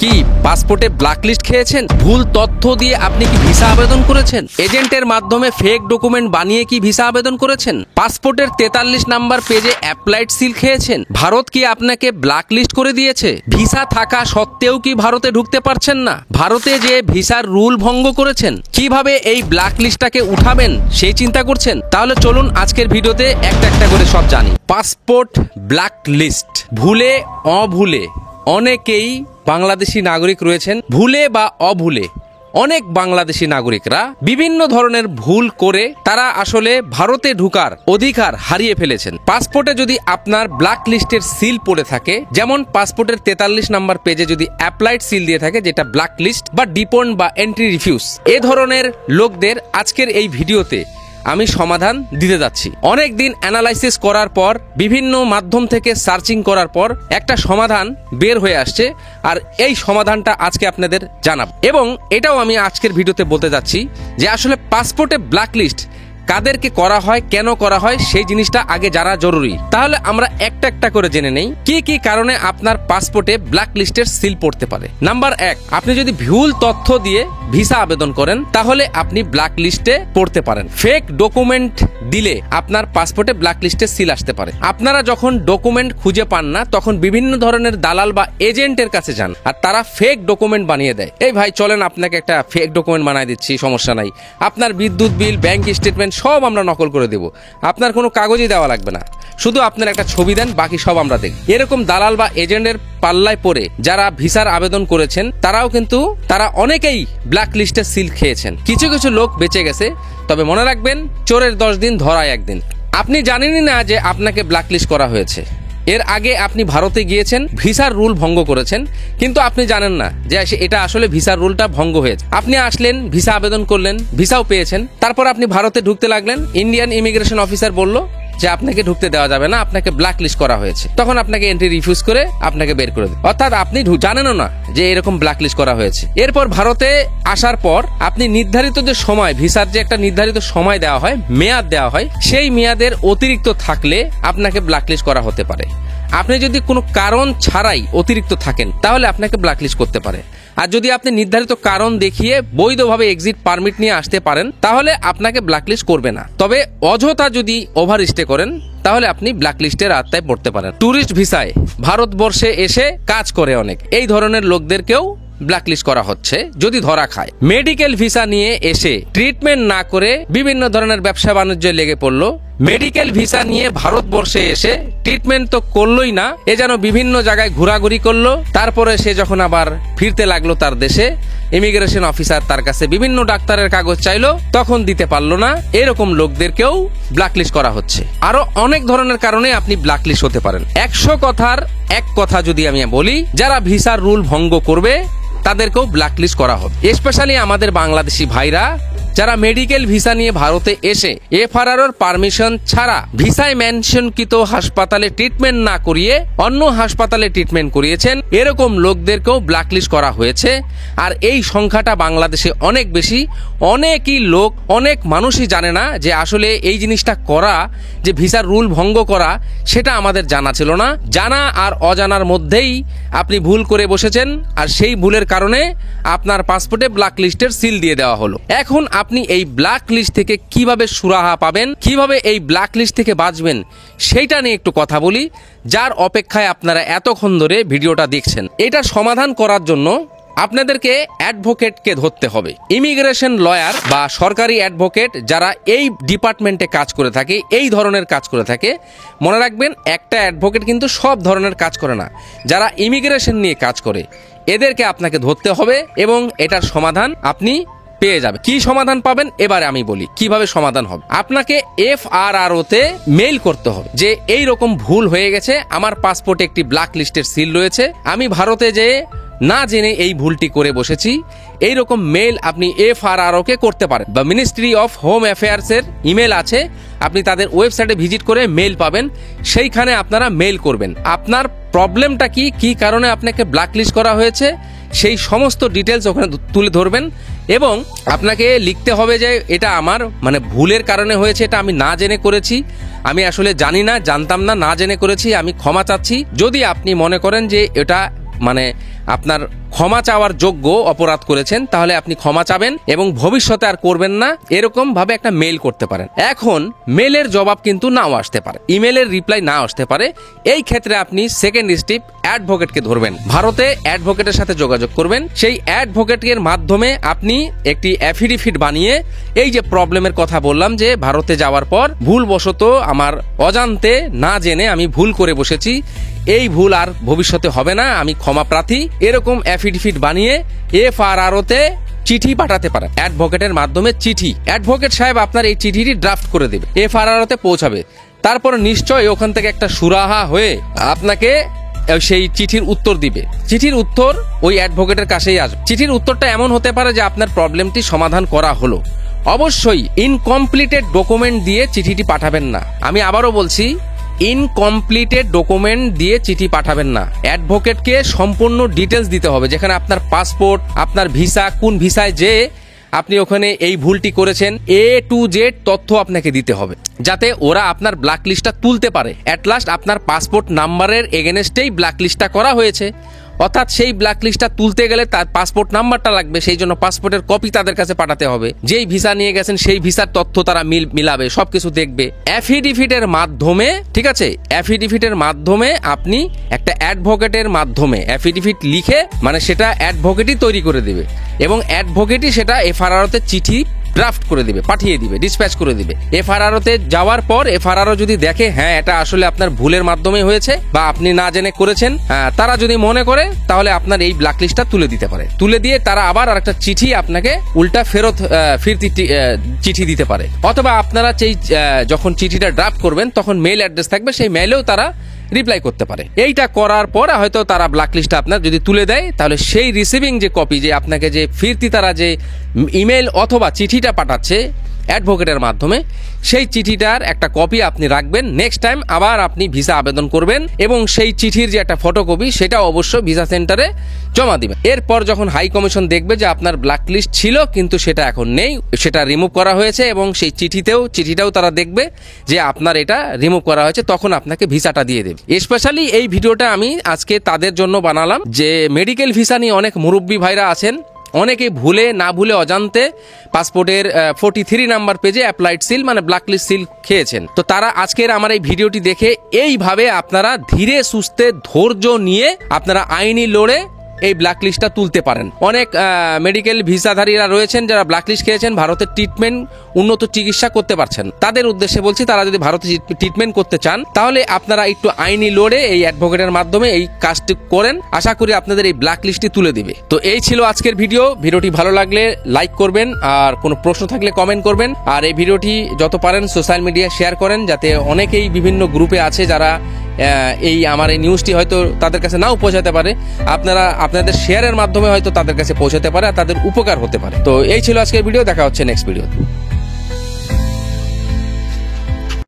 কি পাসপোর্টে ব্ল্যাকলিস্ট খেয়েছেন? ভুল তথ্য দিয়ে আপনি কি ভিসা আবেদন করেছেন? এজেন্টের মাধ্যমে ফেক ডকুমেন্ট বানিয়ে কি ভিসা আবেদন করেছেন? পাসপোর্টের 43 নাম্বার পেজে অ্যাপ্লাইড সিল খেয়েছেন? ভারত কি আপনাকে ব্ল্যাকলিস্ট করে দিয়েছে? ভিসা থাকা সত্ত্বেও কি ভারতে ঢুকতে পারছেন না? ভারতে যে ভিসার রুল ভঙ্গ করেছেন? কিভাবে এই ব্ল্যাকলিস্টটাকে উঠাবেন সেই চিন্তা করছেন? তাহলে চলুন আজকের ভিডিওতে একটা একটা করে সব জানি। পাসপোর্ট ব্ল্যাকলিস্ট ভুলে অভুলে অনেকেই বাংলাদেশি নাগরিক রয়েছেন, ভুলে বা অভুলে অনেক বাংলাদেশি নাগরিকরা বিভিন্ন ধরনের ভুল করে তারা আসলে ভারতে ঢুকার অধিকার হারিয়ে ফেলেছেন। পাসপোর্টে যদি আপনার ব্ল্যাক লিস্টের সিল পড়ে থাকে, যেমন পাসপোর্টের 43 নাম্বার পেজে যদি অ্যাপ্লাইড সিল দিয়ে থাকে যেটা ব্ল্যাক লিস্ট বা ডিপোন বা এন্ট্রি রিফিউজ, এ ধরনের লোকদের আজকের এই ভিডিওতে আমি সমাধান দিতে যাচ্ছি। অনেক দিন অ্যানালাইসিস করার পর, বিভিন্ন মাধ্যম থেকে সার্চিং করার পর একটা সমাধান বের হয়ে আসছে, আর এই সমাধানটা আজকে আপনাদের জানাবো। এবং এটাও আমি আজকের ভিডিওতে বলতে যাচ্ছি যে আসলে পাসপোর্টে ব্ল্যাকলিস্ট কাদেরকে করা হয়, কেন করা হয়, সেই জিনিসটা আগে জানা জরুরি। তাহলে আমরা একটা একটা করে জেনে নেই কি কি কারণে আপনার পাসপোর্টে ব্ল্যাকলিস্টের সিল পড়তে পারে। নাম্বার 1, আপনি যদি ভুল তথ্য দিয়ে ভিসা আবেদন করেন তাহলে আপনি ব্ল্যাকলিস্টে পড়তে পারেন। ফেক ডকুমেন্ট দিলে আপনার পাসপোর্টে ব্ল্যাকলিস্টে সিল আসতে পারে। আপনারা যখন ডকুমেন্ট খুঁজে পান না তখন বিভিন্ন ধরনের দালাল বা এজেন্টের কাছে যান, আর তারা ফেক ডকুমেন্ট বানিয়ে দেয়। এই ভাই চলেন আপনাকে একটা ফেক ডকুমেন্ট বানিয়ে দিচ্ছি, সমস্যা নাই, আপনার বিদ্যুৎ বিল, ব্যাংক স্টেটমেন্ট সব আমরা নকল করে দেব, আপনার কোনো কাগজই দেওয়া লাগবে না, শুধু আপনার একটা ছবি দেন, বাকি সব আমরা দেখব। এরকম দালাল বা এজেন্টের পাল্লায় পড়ে যারা ভিসার আবেদন করেছেন তারা অনেকেই ব্ল্যাকলিস্টে সিল খেয়েছেন। কিছু কিছু লোক বেঁচে গেছে, তবে মনে রাখবেন চোরের 10 দিন ধরায় একদিন। আপনি জানেনই না যে আপনাকে ব্ল্যাকলিস্ট করা হয়েছে। এর আগে আপনি ভারতে গিয়েছেন, ভিসার রুল ভঙ্গ করেছেন, কিন্তু আপনি জানেন না যে এটা আসলে ভিসার রুলটা ভঙ্গ হয়েছে। আপনি আসলেন, ভিসা আবেদন করলেন, ভিসাও পেয়েছেন, তারপর আপনি ভারতে ঢুকতে লাগলেন, ইন্ডিয়ান ইমিগ্রেশন অফিসার বলল যে আপনাকে ঢুকতে দেওয়া যাবে না, আপনাকে ব্ল্যাকলিস্ট করা হয়েছে। তখন আপনাকে এন্ট্রি রিফিউজ করে আপনাকে বের করে দেয়, অর্থাৎ আপনি জানেনও না যে এরকম ব্ল্যাকলিস্ট করা হয়েছে। এরপর ভারতে আসার পর আপনি নির্ধারিত যে সময়, ভিসার যে একটা নির্ধারিত সময় দেওয়া হয়, মেয়াদ দেওয়া হয়, সেই মেয়াদের অতিরিক্ত থাকলে আপনাকে ব্ল্যাকলিস্ট করা হতে পারে। আপনি যদি কোনো কারণ ছাড়াই অতিরিক্ত থাকেন তাহলে আপনাকে ব্ল্যাকলিস্ট করতে পারে। আর যদি আপনি নির্ধারিত কারণ দেখিয়ে বৈধভাবে এক্সিট পারমিট নিয়ে আসতে পারেন তাহলে আপনাকে ব্ল্যাকলিস্ট করবে না। তবে অযথা যদি ওভার স্টে করেন তাহলে আপনি ব্ল্যাকলিস্টের আওতায় পড়তে পারেন। ট্যুরিস্ট ভিসায় ভারতবর্ষে এসে কাজ করে অনেক, এই ধরনের লোকদেরকেও ব্ল্যাকলিস্ট করা হচ্ছে যদি ধরা খায়। মেডিকেল ভিসা নিয়ে এসে ট্রিটমেন্ট না করে বিভিন্ন ধরনের ব্যবসা বাণিজ্যে লেগে পড়লো, মেডিকেল ভিসা নিয়ে ভারতবর্ষে এসে ট্রিটমেন্ট তো করলোই না, এ যেন বিভিন্ন জায়গায় ঘোরাঘুরি করলো, তারপরে সে যখন আবার ফিরতে লাগলো তার দেশে, ইমিগ্রেশন অফিসার তার কাছে বিভিন্ন ডাক্তারের কাগজ চাইলো, তখন দিতে পারলো না। এরকম লোকদেরকেও ব্ল্যাকলিস্ট করা হচ্ছে। আরো অনেক ধরনের কারণে আপনি ব্ল্যাকলিস্ট হতে পারেন। 100 কথার এক কথা যদি আমি বলি, যারা ভিসার রুল ভঙ্গ করবে তাদেরকেও ব্ল্যাকলিস্ট করা হবে। স্পেশালি আমাদের বাংলাদেশি ভাইরা যারা মেডিকেল ভিসা নিয়ে ভারতে এসে এফআরআর পারমিশন ছাড়া ভিসায় মেনশনকৃত হাসপাতালে ট্রিটমেন্ট না করিয়ে অন্য হাসপাতালে ট্রিটমেন্ট করিয়েছেন, এরকম লোকদেরকেও ব্ল্যাকলিস্ট করা হয়েছে। আর এই সংখ্যাটা বাংলাদেশে অনেক বেশি। অনেকই লোক, অনেক মানুষই জানে না যে আসলে এই জিনিসটা করা, যে ভিসার রুল ভঙ্গ করা, সেটা আমাদের জানা ছিল না। জানা আর অজানার মধ্যেই আপনি ভুল করে বসেছেন, আর সেই ভুলের কারণে আপনার পাসপোর্টে ব্ল্যাকলিস্টের সিল দিয়ে দেওয়া হলো। এখন আপনি এই ব্ল্যাকলিস্ট থেকে কিভাবে সুরাহা পাবেন, কিভাবে এই ব্ল্যাকলিস্ট থেকে বাঁচবেন, সেইটা নিয়ে একটু কথা বলি, যার অপেক্ষায় আপনারা এতক্ষণ ধরে ভিডিওটা দেখছেন। এটা সমাধান করার জন্য আপনাদেরকে অ্যাডভোকেটকে ধরতে হবে। ইমিগ্রেশন লয়ার বা সরকারি অ্যাডভোকেট যারা এই ডিপার্টমেন্টে কাজ করে থাকে, এই ধরনের কাজ করে থাকে, মনে রাখবেন একটা অ্যাডভোকেট কিন্তু সব ধরনের কাজ করে না। যারা ইমিগ্রেশন নিয়ে কাজ করে এদেরকে আপনাকে ধরতে হবে এবং এটার সমাধান আপনি পেয়ে যাবে। কি সমাধান পাবেন এবারে আমি বলি কিভাবে সমাধান হবে। আপনাকে এফআরআরও তে মেইল করতে হবে যে এই রকম ভুল হয়ে গেছে, আমার পাসপোর্টে একটি ব্ল্যাক লিস্টের সিল রয়েছে, আমি ভারতে যেয়ে না জেনে এই ভুলটি করে বসেছি। এইরকম মেইল আপনি এফআরআরও কে করতে পারেন, বা মিনিস্ট্রি অফ হোম অ্যাফেয়ার্স এর ইমেল আছে, আপনি তাদের ওয়েবসাইটে ভিজিট করে মেইল পাবেন, সেইখানে আপনারা মেইল করবেন আপনার প্রবলেমটা কি, কি কারণে আপনাকে ব্ল্যাকলিস্ট করা হয়েছে, সেই সমস্ত ডিটেলস ওখানে তুলে ধরবেন। এবং আপনাকে লিখতে হবে যে এটা আমার ভুলের কারণে হয়েছে, এটা আমি না জেনে করেছি, আমি আসলে জানি না, জানতাম না, না জেনে করেছি, আমি ক্ষমা চাচ্ছি। যদি আপনি মনে করেন যে এটা মানে আপনার ক্ষমা চাওয়ার যোগ্য অপরাধ করেছেন, তাহলে আপনি ক্ষমা চাবেন এবং ভবিষ্যতে আর করবেন না, এরকম ভাবে একটা মেইল করতে পারেন। এখন মেলের জবাব কিন্তু নাও আসতে পারে, ইমেলের রিপ্লাই না আসতে পারে। এই ক্ষেত্রে আপনি সেকেন্ড স্টেপ অ্যাডভোকেটকে ধরবেন, ভারতে অ্যাডভোকেটের সাথে যোগাযোগ করবেন। সেই অ্যাডভোকেটের মাধ্যমে আপনি একটি অ্যাফিডেভিট বানিয়ে এই যে প্রবলেমের কথা বললাম যে ভারতে যাওয়ার পর ভুলবশত আমার অজান্তে না জেনে আমি ভুল করে বসেছি, এই ভুল আর ভবিষ্যতে হবে না, আমি ক্ষমা প্রার্থী, এরকম অ্যাফিডেভিট বানিয়ে FRRO-তে চিঠি পাঠাতে পারেন অ্যাডভোকেটের মাধ্যমে। চিঠি অ্যাডভোকেট সাহেব আপনার এই চিঠিটি ড্রাফট করে দেবে, FRRO-তে পৌঁছাবে। তারপর নিশ্চয়ই ওখান থেকে একটা সুরাহা হয়ে আপনাকে সেই চিঠির উত্তর দিবে। চিঠির উত্তর ওই অ্যাডভোকেটের কাছেই আসবে। চিঠির উত্তরটা এমন হতে পারে যে আপনার প্রবলেমটি সমাধান করা হলো। অবশ্যই ইনকমপ্লিটেড ডকুমেন্ট দিয়ে চিঠিটি পাঠাবেন না। আমি আবারও বলছি, ইনকমপ্লিটেড ডকুমেন্ট দিয়ে চিঠি পাঠাবেন না। অ্যাডভোকেটকে সম্পূর্ণ ডিটেলস দিতে হবে, যেখানে আপনার পাসপোর্ট, আপনার ভিসা, কোন ভিসায় যে আপনি ওখানে এই ভুলটি করেছেন, A to Z তথ্য আপনাকে দিতে হবে, যাতে ওরা আপনার ব্ল্যাক লিস্টটা তুলতে পারে। অ্যাট লাস্ট আপনার পাসপোর্ট নাম্বারের এগেনস্টেই ব্ল্যাক লিস্টটা করা হয়েছে, অর্থাৎ সেই ব্ল্যাক লিস্টটা তুলতে গেলে তার পাসপোর্ট নাম্বারটা লাগবে, সেই জন্য পাসপোর্টের কপি তাদের কাছে পাঠাতে হবে। যেই ভিসা নিয়ে গেছেন সেই ভিসার তথ্য তারা মিলাবে, সবকিছু দেখবে। অ্যাফিডেভিটের মাধ্যমে, ঠিক আছে, অ্যাফিডেভিটের মাধ্যমে আপনি একটা অ্যাডভোকেটের মাধ্যমে অ্যাফিডেভিট লিখে, মানে সেটা অ্যাডভোকেটই তৈরি করে দেবে এবং অ্যাডভোকেটই সেটা FRRO-তে চিঠি ড্রাফট করে দিবে, পাঠিয়ে দিবে, ডিসপ্যাচ করে দিবে। FRRO-তে যাওয়ার পর FRRO যদি দেখে হ্যাঁ এটা আসলে আপনার ভুলের মাধ্যমে হয়েছে বা আপনি না জেনে করেছেন, তারা যদি মনে করে তাহলে আপনার এই ব্ল্যাক লিস্টটা তুলে দিতে পারে। তুলে দিয়ে তারা আবার আরেকটা চিঠি আপনাকে উল্টা ফিরতি চিঠি দিতে পারে। অথবা আপনারা যখন চিঠিটা ড্রাফট করবেন তখন মেইল অ্যাড্রেস থাকবে, সেই মেইলেও তারা রিপ্লাই করতে পারে। এইটা করার পর হয়তো তারা ব্ল্যাক লিস্টটা আপনার যদি তুলে দেয়, তাহলে সেই রিসিভিং যে কপি, যে আপনাকে যে ফিরতি তারা যে ইমেল অথবা চিঠিটা পাঠাচ্ছে অ্যাডভোকেটের মাধ্যমে, সেই চিঠিটার একটা কপি আপনি রাখবেন। নেক্সট টাইম আবার আপনি ভিসা আবেদন করবেন এবং সেই চিঠির যে একটা ফটোকপি সেটা অবশ্যই ভিসা সেন্টারে জমা দিবেন। এরপর যখন হাই কমিশন দেখবে যে আপনার ব্ল্যাক লিস্ট ছিল কিন্তু সেটা এখন নেই, সেটা রিমুভ করা হয়েছে এবং সেই চিঠিটাও তারা দেখবে যে আপনার এটা রিমুভ করা হয়েছে, তখন আপনাকে ভিসাটা দিয়ে দেবে। স্পেশালি এই ভিডিওটা আমি আজকে তাদের জন্য বানালাম যে মেডিকেল ভিসা নিয়ে অনেক মুরব্বী ভাইরা আছেন, অনেকে না ভুলে অজান্তে পাসপোর্টের 43 নাম্বার পেজে অ্যাপ্লাইড সিল মানে ব্ল্যাক লিস্ট সিল খেয়েছেন। তো তারা আজকের আমার এই ভিডিওটি দেখে এইভাবে আপনারা ধীরে সুস্থে ধৈর্য নিয়ে আপনারা আইনি লড়ে এই ব্ল্যাক লিস্টটা তুলতে পারেন। অনেক মেডিকেল ভিসাধারীরা রয়েছেন যারা ব্ল্যাক লিস্ট খেয়েছেন, ভারতের ট্রিটমেন্ট, উন্নত চিকিৎসা করতে পারছেন। তাদের উদ্দেশ্যে বলছি, তারা যদি ভারতে ট্রিটমেন্ট করতে চান তাহলে আপনারা একটু আইনি লড়ে এই অ্যাডভোকেটের মাধ্যমে এই কাজটি করেন। আশা করি আপনাদের এই ব্ল্যাক লিস্টটি তুলে দিবে। তো এই ছিল আজকের ভিডিওটি ভালো লাগলে লাইক করবেন, আর কোনো প্রশ্ন থাকলে কমেন্ট করবেন, আর এই ভিডিওটি যত পারেন সোশ্যাল মিডিয়ায় শেয়ার করেন, যাতে অনেকেই বিভিন্ন গ্রুপে আছে যারা আমার এই নিউজটি হয়তো তাদের কাছে নাও পৌঁছাতে পারে, আপনাদের শেয়ারের মাধ্যমে হয়তো তাদের কাছে পৌঁছাতে পারে আর তাদের উপকার হতে পারে। তো এই ছিল আজকের ভিডিও, দেখা হচ্ছে নেক্সট ভিডিও।